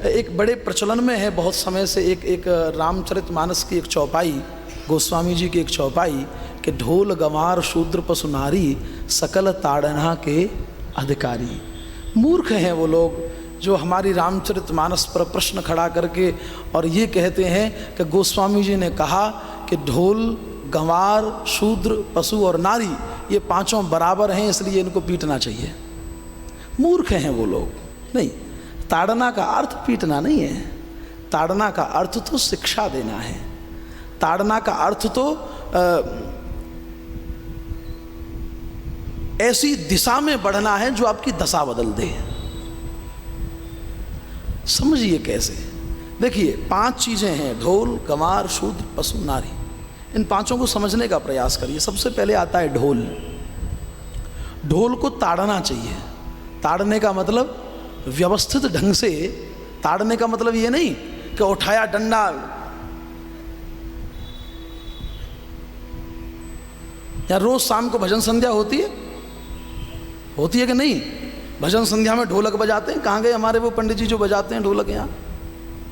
एक बड़े प्रचलन में है बहुत समय से एक रामचरितमानस की एक चौपाई, गोस्वामी जी की एक चौपाई कि ढोल गंवार शूद्र पशु नारी सकल ताड़ना के अधिकारी। मूर्ख हैं वो लोग जो हमारी रामचरितमानस पर प्रश्न खड़ा करके और ये कहते हैं कि गोस्वामी जी ने कहा कि ढोल गंवार शूद्र पशु और नारी ये पांचों बराबर हैं इसलिए इनको पीटना चाहिए। मूर्ख हैं वो लोग। नहीं, ताड़ना का अर्थ पीटना नहीं है, ताड़ना का अर्थ तो शिक्षा देना है, ताड़ना का अर्थ तो ऐसी दिशा में बढ़ना है जो आपकी दशा बदल दे। समझिए कैसे। देखिए 5 चीजें हैं, ढोल गंवार शूद्र पशु नारी, इन पांचों को समझने का प्रयास करिए। सबसे पहले आता है ढोल। ढोल को ताड़ना चाहिए। ताड़ने का मतलब व्यवस्थित ढंग से, ताड़ने का मतलब ये नहीं कि उठाया डंडा, या रोज शाम को भजन संध्या होती है कि नहीं? भजन संध्या में ढोलक बजाते हैं। कहाँ गए हमारे वो पंडित जी जो बजाते हैं ढोलक? यहाँ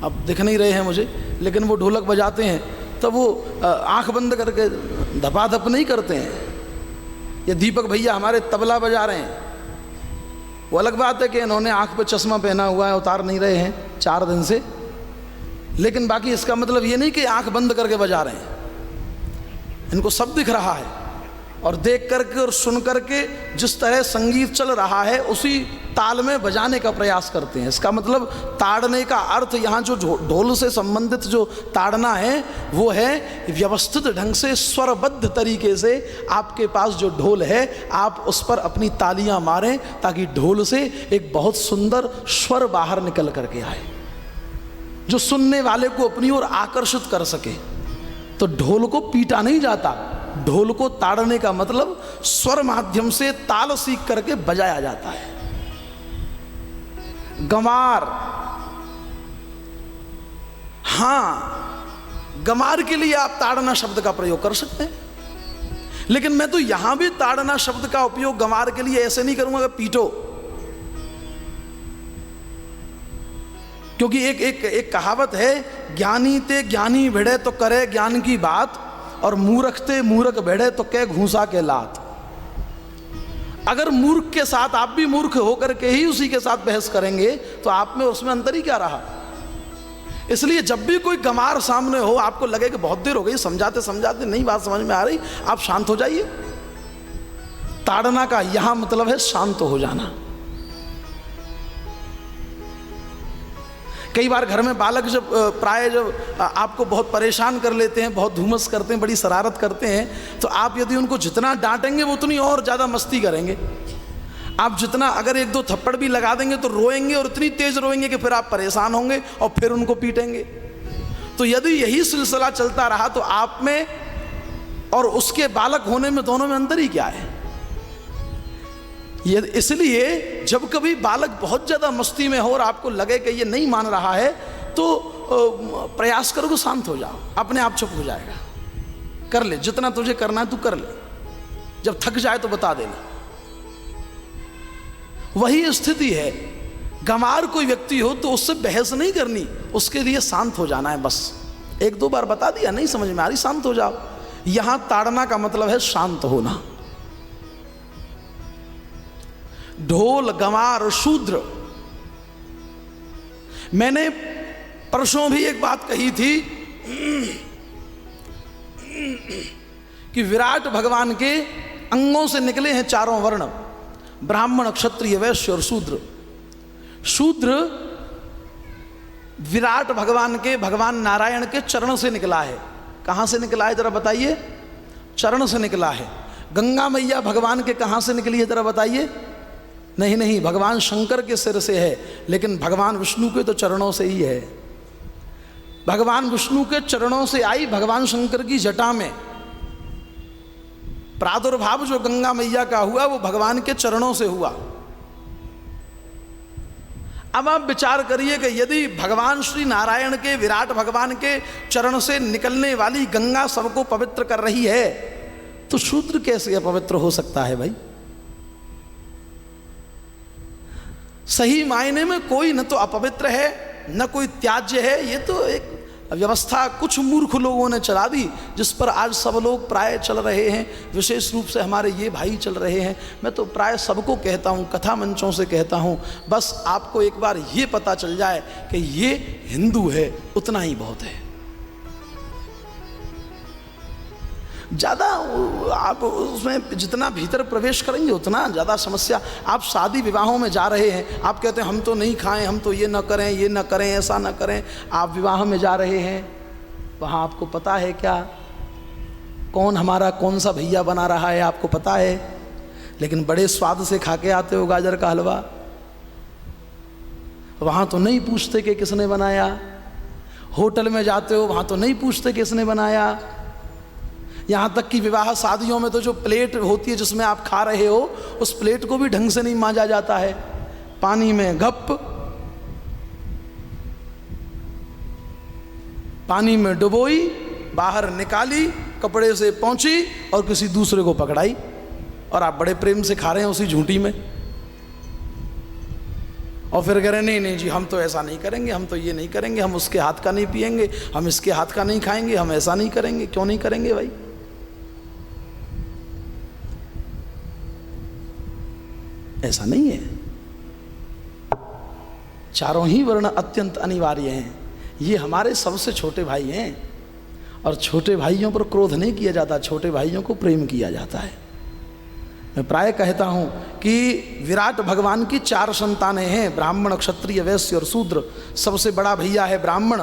अब दिख नहीं रहे हैं मुझे, लेकिन वो ढोलक बजाते हैं तब वो आंख बंद करके धपाधप नहीं करते हैं। ये दीपक भैया हमारे तबला बजा रहे हैं, वो अलग बात है कि इन्होंने आंख पे चश्मा पहना हुआ है, उतार नहीं रहे हैं 4 दिन से, लेकिन बाकी इसका मतलब ये नहीं कि आंख बंद करके बजा रहे हैं। इनको सब दिख रहा है और देख करके और सुन करके जिस तरह संगीत चल रहा है उसी ताल में बजाने का प्रयास करते हैं। इसका मतलब ताड़ने का अर्थ यहाँ जो ढोल से संबंधित जो ताड़ना है वो है व्यवस्थित ढंग से स्वरबद्ध तरीके से आपके पास जो ढोल है आप उस पर अपनी तालियां मारें ताकि ढोल से एक बहुत सुंदर स्वर बाहर निकल करके आए जो सुनने वाले को अपनी ओर आकर्षित कर सके। तो ढोल को पीटा नहीं जाता, ढोल को ताड़ने का मतलब स्वर माध्यम से ताल सीख करके बजाया जाता है। गंवार, हां गंवार के लिए आप ताड़ना शब्द का प्रयोग कर सकते हैं, लेकिन मैं तो यहां भी ताड़ना शब्द का उपयोग गंवार के लिए ऐसे नहीं करूंगा कि पीटो, क्योंकि एक कहावत है, ज्ञानी ते ज्ञानी भिड़े तो करे ज्ञान की बात और मूर्ख ते मूर्ख भिड़े तो कह घूसा के लात। अगर मूर्ख के साथ आप भी मूर्ख होकर के ही उसी के साथ बहस करेंगे तो आप में उसमें अंतर ही क्या रहा। इसलिए जब भी कोई गंवार सामने हो, आपको लगे कि बहुत देर हो गई समझाते समझाते नहीं बात समझ में आ रही, आप शांत हो जाइए। ताड़ना का यहां मतलब है शांत हो जाना। कई बार घर में बालक जब आपको बहुत परेशान कर लेते हैं, बहुत धूमस करते हैं, बड़ी शरारत करते हैं, तो आप यदि उनको जितना डांटेंगे वो उतनी और ज़्यादा मस्ती करेंगे। आप जितना अगर 1-2 थप्पड़ भी लगा देंगे तो रोएंगे और इतनी तेज रोएंगे कि फिर आप परेशान होंगे और फिर उनको पीटेंगे। तो यदि यही सिलसिला चलता रहा तो आप में और उसके बालक होने में दोनों में अंतर ही क्या है। ये इसलिए जब कभी बालक बहुत ज़्यादा मस्ती में हो और आपको लगे कि ये नहीं मान रहा है तो प्रयास करो कि शांत हो जाओ, अपने आप चुप हो जाएगा। कर ले जितना तुझे करना है तू कर ले, जब थक जाए तो बता देना। वही स्थिति है, गंवार कोई व्यक्ति हो तो उससे बहस नहीं करनी, उसके लिए शांत हो जाना है बस। 1-2 बार बता दिया, नहीं समझ में आ रही, शांत हो जाओ। यहां ताड़ना का मतलब है शांत होना। ढोल गंवार शूद्र, मैंने परसों भी एक बात कही थी कि विराट भगवान के अंगों से निकले हैं 4 वर्ण, ब्राह्मण क्षत्रिय वैश्य और शूद्र। शूद्र विराट भगवान के, भगवान नारायण के चरण से निकला है। कहां से निकला है जरा बताइए? चरण से निकला है। गंगा मैया भगवान के कहां से निकली है जरा बताइए? नहीं, भगवान शंकर के सिर से है, लेकिन भगवान विष्णु के तो चरणों से ही है। भगवान विष्णु के चरणों से आई भगवान शंकर की जटा में। प्रादुर्भाव जो गंगा मैया का हुआ वो भगवान के चरणों से हुआ। अब आप विचार करिए कि यदि भगवान श्री नारायण के, विराट भगवान के चरण से निकलने वाली गंगा सबको पवित्र कर रही है तो शूद्र कैसे अपवित्र हो सकता है भाई? सही मायने में कोई न तो अपवित्र है न कोई त्याज्य है। ये तो एक व्यवस्था कुछ मूर्ख लोगों ने चला दी, जिस पर आज सब लोग प्राय चल रहे हैं। विशेष रूप से हमारे ये भाई चल रहे हैं। मैं तो प्राय सबको कहता हूँ, कथा मंचों से कहता हूँ, बस आपको एक बार ये पता चल जाए कि ये हिंदू है, उतना ही बहुत है। ज़्यादा आप उसमें जितना भीतर प्रवेश करेंगे उतना ज़्यादा समस्या। आप शादी विवाहों में जा रहे हैं, आप कहते हैं हम तो नहीं खाएं, हम तो ये न करें, ये न करें, ऐसा न करें। आप विवाह में जा रहे हैं, वहाँ आपको पता है क्या कौन हमारा कौन सा भैया बना रहा है, आपको पता है। लेकिन बड़े स्वाद से खा के आते हो गाजर का हलवा। वहाँ तो नहीं पूछते कि किसने बनाया। होटल में जाते हो, वहाँ तो नहीं पूछते किसने बनाया। यहाँ तक कि विवाह शादियों में तो जो प्लेट होती है जिसमें आप खा रहे हो, उस प्लेट को भी ढंग से नहीं मांजा जाता है। पानी में गप, पानी में डुबोई, बाहर निकाली, कपड़े से पहुंची और किसी दूसरे को पकड़ाई, और आप बड़े प्रेम से खा रहे हैं उसी झूठी में। और फिर कह रहे नहीं नहीं जी, हम तो ऐसा नहीं करेंगे, हम तो ये नहीं करेंगे, हम उसके हाथ का नहीं पिएंगे, हम इसके हाथ का नहीं खाएंगे, हम ऐसा नहीं करेंगे। क्यों नहीं करेंगे भाई? ऐसा नहीं है। चारों ही वर्ण अत्यंत अनिवार्य हैं। ये हमारे सबसे छोटे भाई हैं, और छोटे भाइयों पर क्रोध नहीं किया जाता, छोटे भाइयों को प्रेम किया जाता है। मैं प्राय कहता हूँ कि विराट भगवान की 4 संतानें हैं, ब्राह्मण, क्षत्रिय, वैश्य और शूद्र। सबसे बड़ा भैया है ब्राह्मण,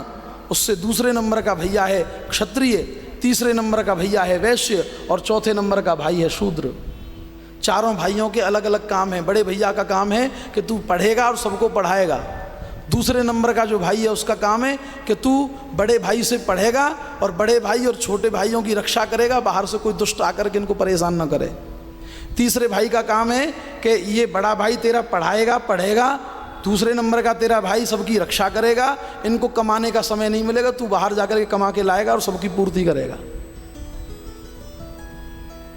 उससे दूसरे नंबर का भैया है क्षत्रिय, तीसरे नंबर का भैया है वैश्य, और चौथे नंबर का भाई है शूद्र। चारों भाइयों के अलग अलग काम हैं। बड़े भैया का काम है कि तू पढ़ेगा और सबको पढ़ाएगा। दूसरे नंबर का जो भाई है उसका काम है कि तू बड़े भाई से पढ़ेगा और बड़े भाई और छोटे भाइयों की रक्षा करेगा, बाहर से कोई दुष्ट आकर के इनको परेशान न करे। तीसरे भाई का काम है कि ये बड़ा भाई तेरा पढ़ाएगा, पढ़ेगा। दूसरे नंबर का तेरा भाई सबकी रक्षा करेगा, इनको कमाने का समय नहीं मिलेगा, तू बाहर जाकर के कमा के लाएगा और सबकी पूर्ति करेगा,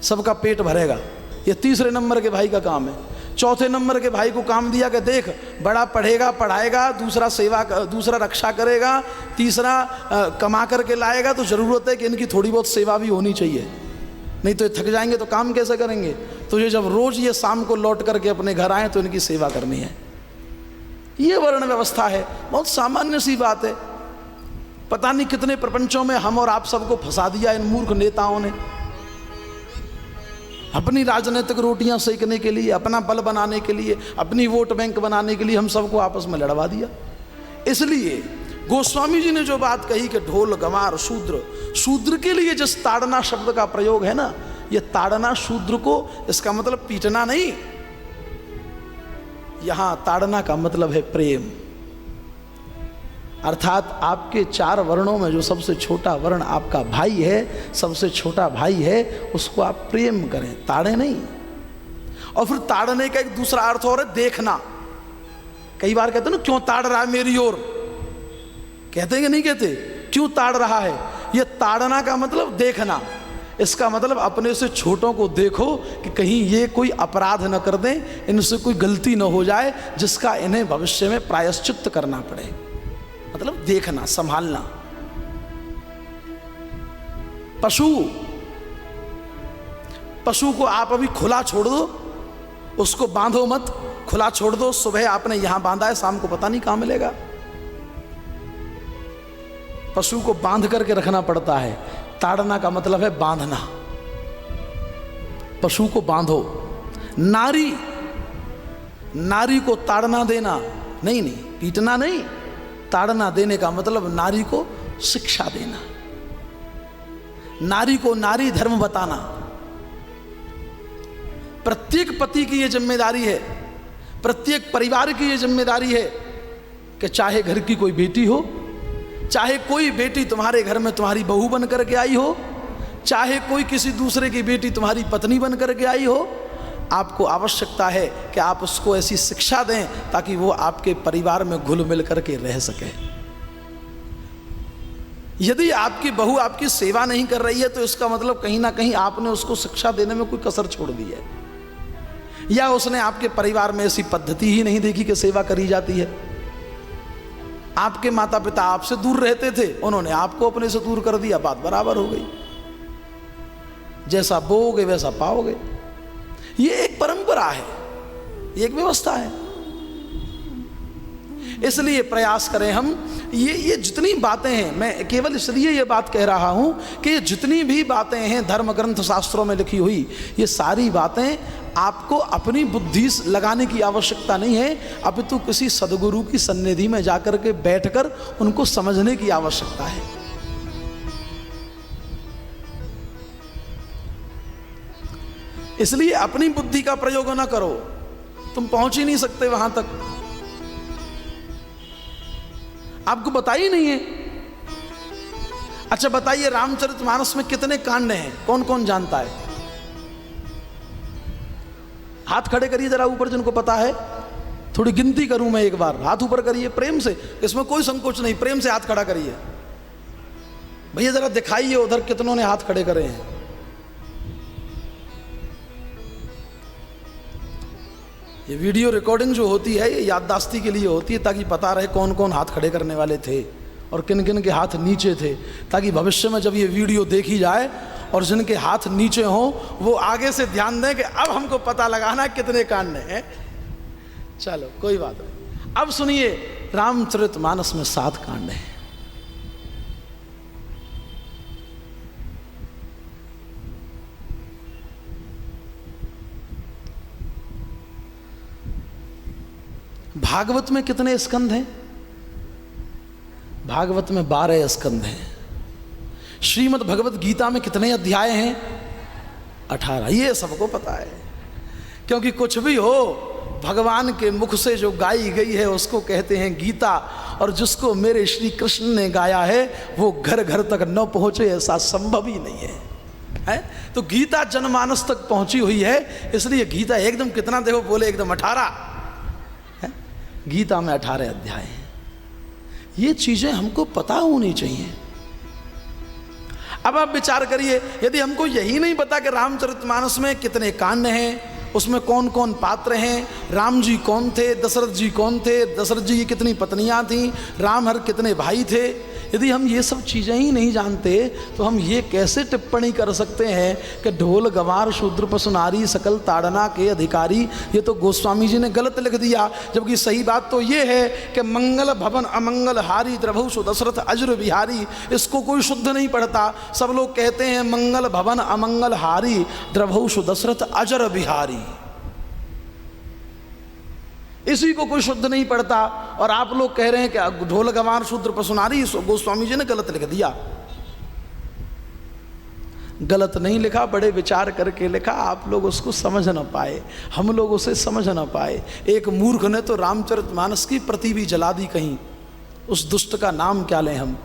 सबका पेट भरेगा। ये तीसरे नंबर के भाई का काम है। चौथे नंबर के भाई को काम दिया कि देख, बड़ा पढ़ेगा, पढ़ाएगा, दूसरा रक्षा करेगा, तीसरा कमा करके लाएगा, तो ज़रूरत है कि इनकी थोड़ी बहुत सेवा भी होनी चाहिए, नहीं तो ये थक जाएंगे तो काम कैसे करेंगे। तो ये जब रोज़ ये शाम को लौट करके अपने घर आए तो इनकी सेवा करनी है। ये वर्ण व्यवस्था है, बहुत सामान्य सी बात है। पता नहीं कितने प्रपंचों में हम और आप सबको फंसा दिया इन मूर्ख नेताओं ने। अपनी राजनीतिक रोटियां सेकने के लिए, अपना बल बनाने के लिए, अपनी वोट बैंक बनाने के लिए हम सबको आपस में लड़वा दिया। इसलिए गोस्वामी जी ने जो बात कही कि ढोल गंवार शूद्र, शूद्र के लिए जिस ताड़ना शब्द का प्रयोग है ना, ये ताड़ना शूद्र को, इसका मतलब पीटना नहीं, यहां ताड़ना का मतलब है प्रेम। अर्थात आपके 4 वर्णों में जो सबसे छोटा वर्ण आपका भाई है, सबसे छोटा भाई है, उसको आप प्रेम करें, ताड़े नहीं। और फिर ताड़ने का एक दूसरा अर्थ और है देखना। कई बार कहते हैं ना, क्यों ताड़ रहा है मेरी ओर, कहते हैं कि नहीं कहते, क्यों ताड़ रहा है। ये ताड़ना का मतलब देखना। इसका मतलब अपने से छोटों को देखो कि कहीं ये कोई अपराध न कर दें, इनसे कोई गलती न हो जाए जिसका इन्हें भविष्य में प्रायश्चित्त करना पड़े। मतलब देखना, संभालना। पशु को आप अभी खुला छोड़ दो, उसको बांधो मत, खुला छोड़ दो। सुबह आपने यहां बांधा है, शाम को पता नहीं कहां मिलेगा। पशु को बांध करके रखना पड़ता है। ताड़ना का मतलब है बांधना। पशु को बांधो। नारी को ताड़ना देना नहीं, पीटना नहीं, ताड़ना देने का मतलब नारी को शिक्षा देना, नारी को नारी धर्म बताना। प्रत्येक पति की यह जिम्मेदारी है, प्रत्येक परिवार की यह जिम्मेदारी है कि चाहे घर की कोई बेटी हो, चाहे कोई बेटी तुम्हारे घर में तुम्हारी बहू बन करके आई हो, चाहे कोई किसी दूसरे की बेटी तुम्हारी पत्नी बन करके आई हो, आपको आवश्यकता है कि आप उसको ऐसी शिक्षा दें ताकि वो आपके परिवार में घुल मिल करके रह सके। यदि आपकी बहू आपकी सेवा नहीं कर रही है तो इसका मतलब कहीं ना कहीं आपने उसको शिक्षा देने में कोई कसर छोड़ दी है, या उसने आपके परिवार में ऐसी पद्धति ही नहीं देखी कि सेवा करी जाती है। आपके माता पिता आपसे दूर रहते थे, उन्होंने आपको अपने से दूर कर दिया, बात बराबर हो गई। जैसा बोओगे वैसा पाओगे। ये एक परंपरा है, ये एक व्यवस्था है। इसलिए प्रयास करें हम, ये जितनी बातें हैं, मैं केवल इसलिए ये बात कह रहा हूं कि ये जितनी भी बातें हैं धर्म ग्रंथ शास्त्रों में लिखी हुई, ये सारी बातें आपको अपनी बुद्धि लगाने की आवश्यकता नहीं है, अपितु किसी सदगुरु की सन्निधि में जाकर के बैठकर उनको समझने की आवश्यकता है। इसलिए अपनी बुद्धि का प्रयोग ना करो, तुम पहुंच ही नहीं सकते वहां तक, आपको पता ही नहीं है। अच्छा बताइए, रामचरितमानस में कितने कांड हैं, कौन कौन जानता है? हाथ खड़े करिए जरा ऊपर, जिनको पता है। थोड़ी गिनती करूं मैं एक बार, हाथ ऊपर करिए प्रेम से, इसमें कोई संकोच नहीं, प्रेम से हाथ खड़ा करिए भैया, जरा दिखाइए उधर कितनों ने हाथ खड़े करे हैं। ये वीडियो रिकॉर्डिंग जो होती है ये याददाश्ती के लिए होती है, ताकि पता रहे कौन कौन हाथ खड़े करने वाले थे और किन किन के हाथ नीचे थे, ताकि भविष्य में जब ये वीडियो देखी जाए और जिनके हाथ नीचे हों वो आगे से ध्यान दें कि अब हमको पता लगाना कितने कांड हैं। चलो कोई बात नहीं। अब सुनिए, रामचरितमानस में 7 कांड हैं। भागवत में कितने स्कंद हैं? भागवत में 12 स्कंद हैं। श्रीमद् भगवत गीता में कितने अध्याय हैं? 18। ये सबको पता है, क्योंकि कुछ भी हो भगवान के मुख से जो गाई गई है उसको कहते हैं गीता, और जिसको मेरे श्री कृष्ण ने गाया है वो घर घर तक न पहुंचे ऐसा संभव ही नहीं है। तो गीता जनमानस तक पहुंची हुई है, इसलिए गीता एकदम कितना देखो बोले एकदम 18 है। गीता में 18 अध्याय हैं। ये चीजें हमको पता होनी चाहिए। अब आप विचार करिए, यदि हमको यही नहीं पता कि रामचरितमानस में कितने कांड हैं, उसमें कौन कौन पात्र हैं, राम जी कौन थे, दशरथ जी कौन थे, दशरथ जी की कितनी पत्नियां थीं, राम हर कितने भाई थे, यदि हम ये सब चीज़ें ही नहीं जानते तो हम ये कैसे टिप्पणी कर सकते हैं कि ढोल गंवार शूद्र पशु नारी सकल ताड़ना के अधिकारी। ये तो गोस्वामी जी ने गलत लिख दिया, जबकि सही बात तो ये है कि मंगल भवन अमंगल हारी द्रभुषु दशरथ अजर बिहारी। इसको कोई शुद्ध नहीं पढ़ता, सब लोग कहते हैं मंगल भवन अमंगल हारी द्रभुषु दशरथ अजर बिहारी, इसी को कोई शुद्ध नहीं पढ़ता। और आप लोग कह रहे हैं कि ढोल गंवार शूद्र पशु नारी, गोस्वामी जी ने गलत लिख दिया। गलत नहीं लिखा, बड़े विचार करके लिखा, आप लोग उसको समझ ना पाए, हम लोग उसे समझ ना पाए। एक मूर्ख ने तो रामचरितमानस की प्रति भी जला दी कहीं, उस दुष्ट का नाम क्या लें हम।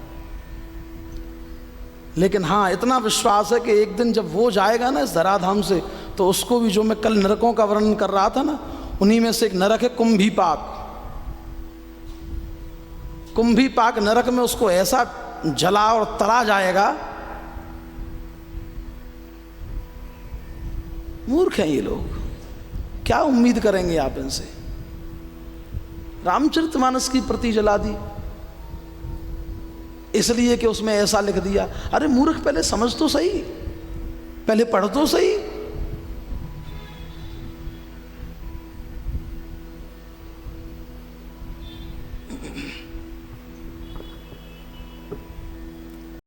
लेकिन हाँ, इतना विश्वास है कि एक दिन जब वो जाएगा ना इस धराधाम से, तो उसको भी, जो मैं कल नरकों का वर्णन कर रहा था ना, उन्हीं में से एक नरक है कुंभीपाक। कुंभीपाक नरक में उसको ऐसा जला और तला जाएगा। मूर्ख हैं ये लोग, क्या उम्मीद करेंगे आप इनसे। रामचरितमानस की प्रति जला दी इसलिए कि उसमें ऐसा लिख दिया। अरे मूर्ख, पहले समझ तो सही, पहले पढ़ तो सही।